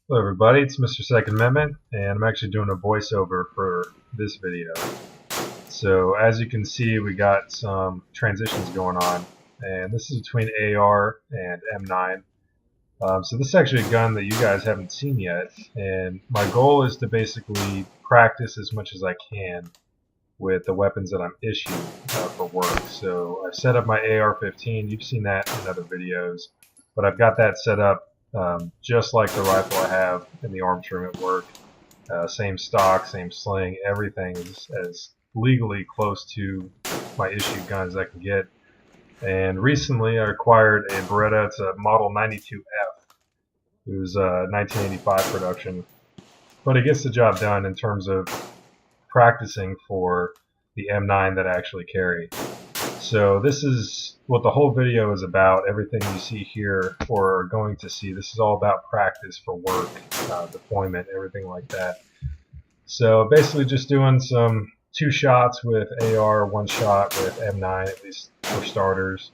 Hello everybody, it's Mr. Second Amendment, and I'm actually doing a voiceover for this video. So as you can see, we got some transitions going on, and this is between AR and M9. So this is actually a gun that you guys haven't seen yet, and my goal is to basically practice as much as I can with the weapons that I'm issued for work. So I've set up my AR15, you've seen that in other videos, but I've got that set up just like the rifle I have in the arms room at work. Same stock, same sling, everything is as legally close to my issued gun as I can get. And recently I acquired a Beretta, it's a model 92F. It was 1985 production. But it gets the job done in terms of practicing for the M9 that I actually carry. So this is what the whole video is about. Everything you see here or are going to see, this is all about practice for work, deployment, everything like that. So basically just doing some 2 shots with AR, 1 shot with M9, at least for starters.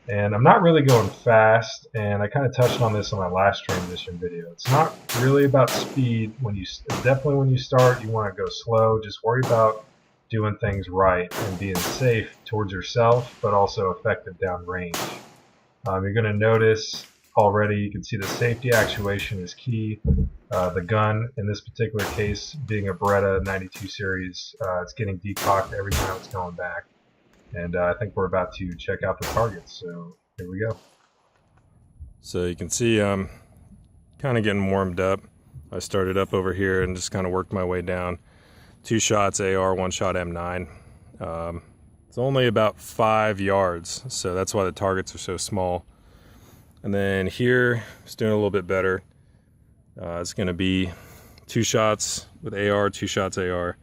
And I'm not really going fast, and I kind of touched on this on my last transition video. It's not really about speed. Definitely when you start, you want to go slow. Just worry about doing things right and being safe towards yourself, but also effective downrange. You're going to notice already, you can see the safety actuation is key. The gun, in this particular case, being a Beretta 92 series, it's getting decocked every time it's going back. And I think we're about to check out the targets, so here we go. So you can see I'm kind of getting warmed up. I started up over here and just kind of worked my way down. 2 shots AR, 1 shot M9. It's only about 5 yards, so that's why the targets are so small. And then here, it's doing a little bit better. It's going to be 2 shots with AR, 2 shots AR,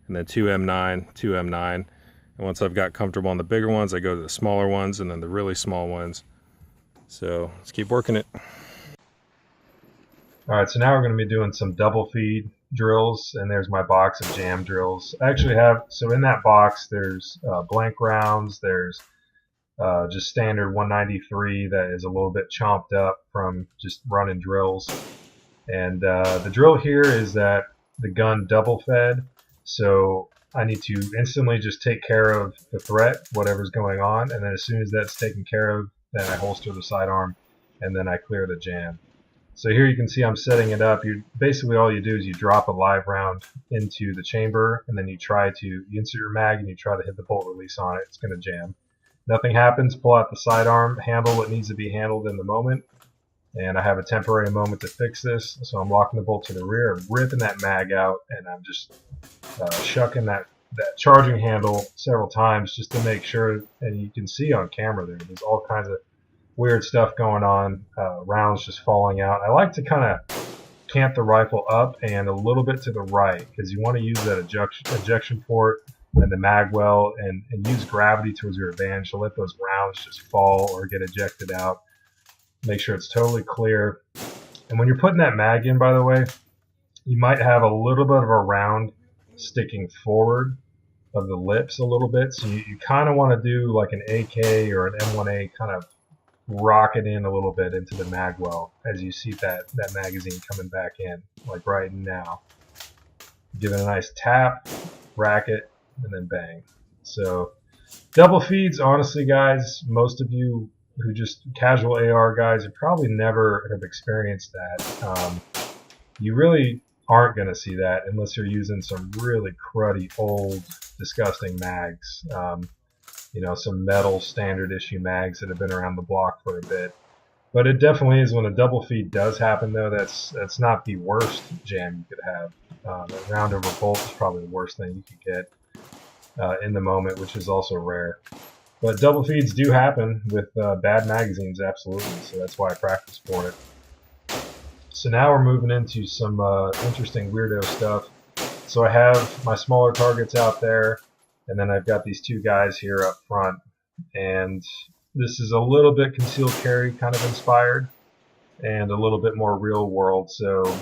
and then 2 M9, 2 M9. And once I've got comfortable on the bigger ones, I go to the smaller ones and then the really small ones. So let's keep working it. Alright, so now we're going to be doing some double feed drills, and there's my box of jam drills. I actually have, so in that box there's blank rounds, there's just standard 193 that is a little bit chomped up from just running drills. And the drill here is that the gun double fed, so I need to instantly just take care of the threat, whatever's going on, and then as soon as that's taken care of, then I holster the sidearm, and then I clear the jam. So here you can see I'm setting it up. Basically all you do is you drop a live round into the chamber, and then you insert your mag and you try to hit the bolt release on it. It's going to jam. Nothing happens, pull out the sidearm, handle what needs to be handled in the moment, and I have a temporary moment to fix this, so I'm locking the bolt to the rear, I'm ripping that mag out, and I'm just shucking that charging handle several times just to make sure, and you can see on camera there's all kinds of weird stuff going on, rounds just falling out. I like to kind of camp the rifle up and a little bit to the right because you want to use that ejection port and the mag well and use gravity towards your advantage to let those rounds just fall or get ejected out. Make sure it's totally clear. And when you're putting that mag in, by the way, you might have a little bit of a round sticking forward of the lips a little bit, so you kind of want to do like an AK or an M1A, kind of rock it in a little bit into the mag well as you see that magazine coming back in, like right now. Give it a nice tap, rack it, and then bang. So double feeds, honestly guys, most of you who just casual AR guys, you probably never have experienced that. You really aren't going to see that unless you're using some really cruddy, old, disgusting mags. You know, some metal standard issue mags that have been around the block for a bit. But it definitely is, when a double feed does happen though, that's not the worst jam you could have. A round over bolt is probably the worst thing you could get in the moment, which is also rare. But double feeds do happen with bad magazines, absolutely, so that's why I practice for it. So now we're moving into some interesting weirdo stuff. So I have my smaller targets out there, and then I've got these 2 guys here up front. And this is a little bit concealed carry kind of inspired, and a little bit more real world. So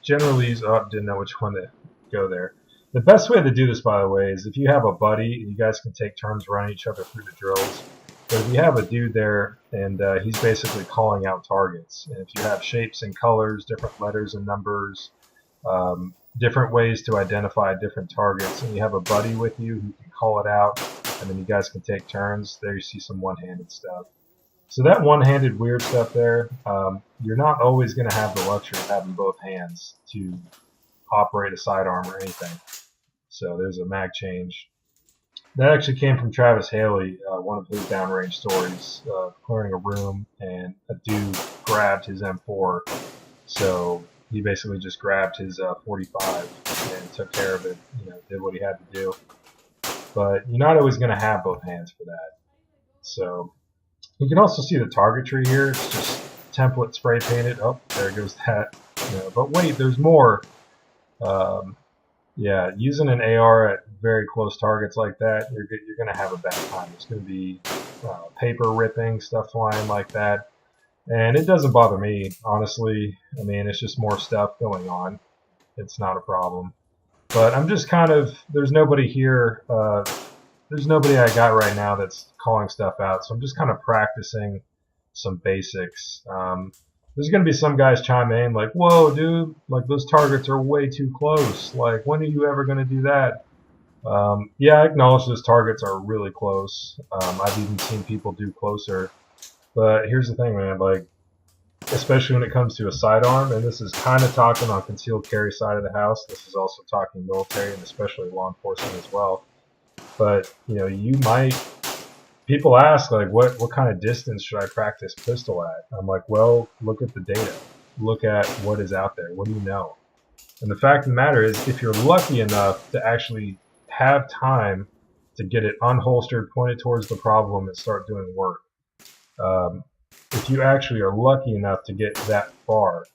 generally, didn't know which one to go there. The best way to do this, by the way, is if you have a buddy and you guys can take turns running each other through the drills. But if you have a dude there and he's basically calling out targets, and if you have shapes and colors, different letters and numbers, different ways to identify different targets, and you have a buddy with you who can call it out, and then you guys can take turns, there you see some one-handed stuff. So that one-handed weird stuff there, you're not always going to have the luxury of having both hands to operate a sidearm or anything. So there's a mag change. That actually came from Travis Haley, one of his downrange stories, clearing a room, and a dude grabbed his M4. So he basically just grabbed his 45 and took care of it, did what he had to do. But you're not always going to have both hands for that. So you can also see the targetry here. It's just template spray painted. Oh, there goes that. But wait, there's more. Yeah, using an AR at very close targets like that, you're going to have a bad time. There's going to be paper ripping, stuff flying like that. And it doesn't bother me, honestly. I mean, it's just more stuff going on. It's not a problem. But I'm just kind of, there's nobody here, there's nobody I got right now that's calling stuff out. So I'm just kind of practicing some basics. There's going to be some guys chime in like, whoa, dude, like those targets are way too close. Like, when are you ever going to do that? Yeah, I acknowledge those targets are really close. I've even seen people do closer. But here's the thing, man, like, especially when it comes to a sidearm, and this is kind of talking on concealed carry side of the house. This is also talking military and especially law enforcement as well. But, you might, people ask, like, what kind of distance should I practice pistol at? I'm like, well, look at the data. Look at what is out there. What do you know? And the fact of the matter is, if you're lucky enough to actually have time to get it unholstered, pointed towards the problem, and start doing work, if you actually are lucky enough to get that far,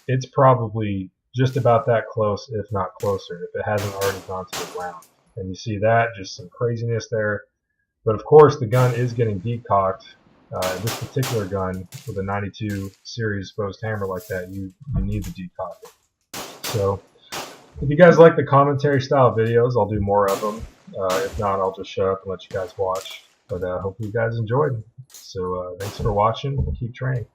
it's probably just about that close, if not closer, if it hasn't already gone to the ground. And you see that, just some craziness there. But of course, the gun is getting decocked. This particular gun with a 92 series exposed hammer like that, you need to decock it. So if you guys like the commentary style videos, I'll do more of them. If not, I'll just shut up and let you guys watch. But hopefully you guys enjoyed. So thanks for watching. Keep training.